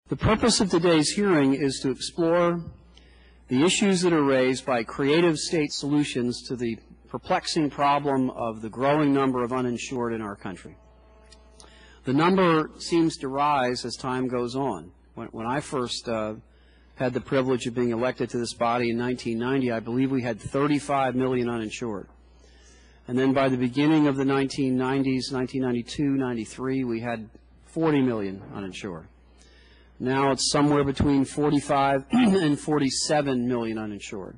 The purpose of today's hearing is to explore the issues that are raised by creative state solutions to the perplexing problem of the growing number of uninsured in our country. The number seems to rise as time goes on. When I first had the privilege of being elected to this body in 1990, I believe we had 35 million uninsured. And then by the beginning of the 1990s, 1992, 93, we had 40 million uninsured. Now it's somewhere between 45 and 47 million uninsured.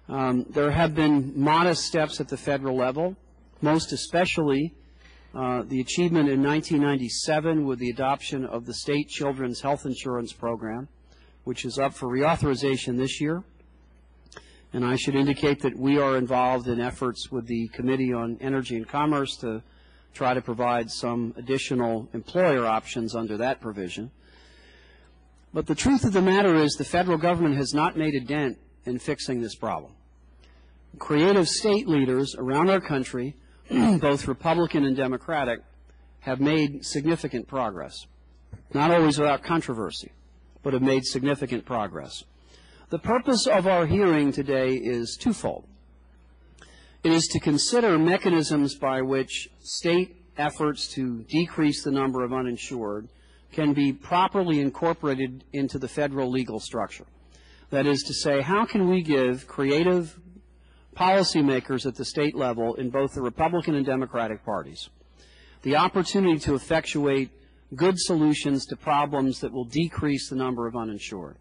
There have been modest steps at the federal level, most especially the achievement in 1997 with the adoption of the state children's health insurance program, which is up for reauthorization this year. And I should indicate that we are involved in efforts with the Committee on Energy and Commerce to try to provide some additional employer options under that provision. But the truth of the matter is the federal government has not made a dent in fixing this problem. Creative state leaders around our country, both Republican and Democratic, have made significant progress. Not always without controversy, but have made significant progress. The purpose of our hearing today is twofold. It is to consider mechanisms by which state efforts to decrease the number of uninsured can be properly incorporated into the federal legal structure. That is to say, how can we give creative policymakers at the state level in both the Republican and Democratic parties the opportunity to effectuate good solutions to problems that will decrease the number of uninsured?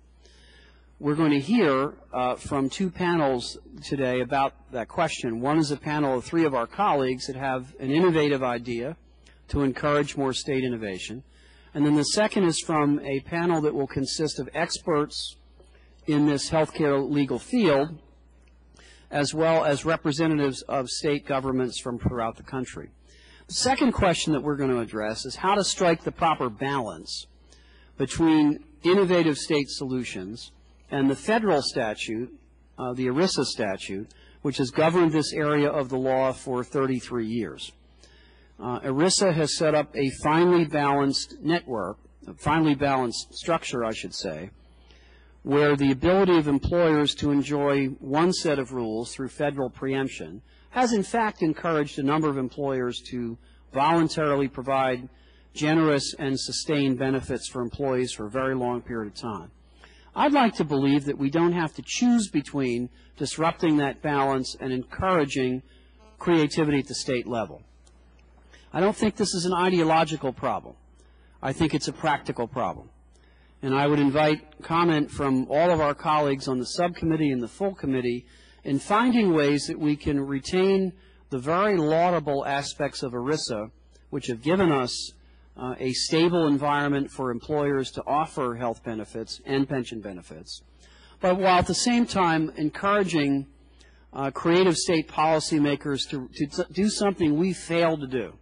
We're going to hear from two panels today about that question. One is a panel of three of our colleagues that have an innovative idea to encourage more state innovation. And then the second is from a panel that will consist of experts in this healthcare legal field, as well as representatives of state governments from throughout the country. The second question that we're going to address is how to strike the proper balance between innovative state solutions and the federal statute, the ERISA statute, which has governed this area of the law for 33 years. ERISA has set up a finely balanced network, a finely balanced structure, I should say, where the ability of employers to enjoy one set of rules through federal preemption has in fact encouraged a number of employers to voluntarily provide generous and sustained benefits for employees for a very long period of time. I'd like to believe that we don't have to choose between disrupting that balance and encouraging creativity at the state level. I don't think this is an ideological problem. I think it's a practical problem. And I would invite comment from all of our colleagues on the subcommittee and the full committee in finding ways that we can retain the very laudable aspects of ERISA, which have given us a stable environment for employers to offer health benefits and pension benefits, but while at the same time encouraging creative state policymakers to do something we failed to do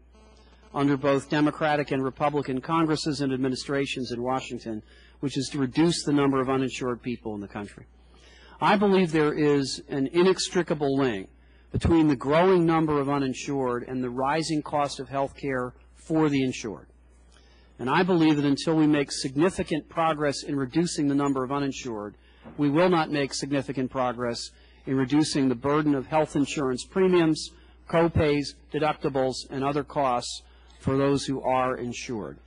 under both Democratic and Republican Congresses and administrations in Washington, which is to reduce the number of uninsured people in the country. I believe there is an inextricable link between the growing number of uninsured and the rising cost of health care for the insured. And I believe that until we make significant progress in reducing the number of uninsured, we will not make significant progress in reducing the burden of health insurance premiums, co-pays, deductibles, and other costs for those who are insured.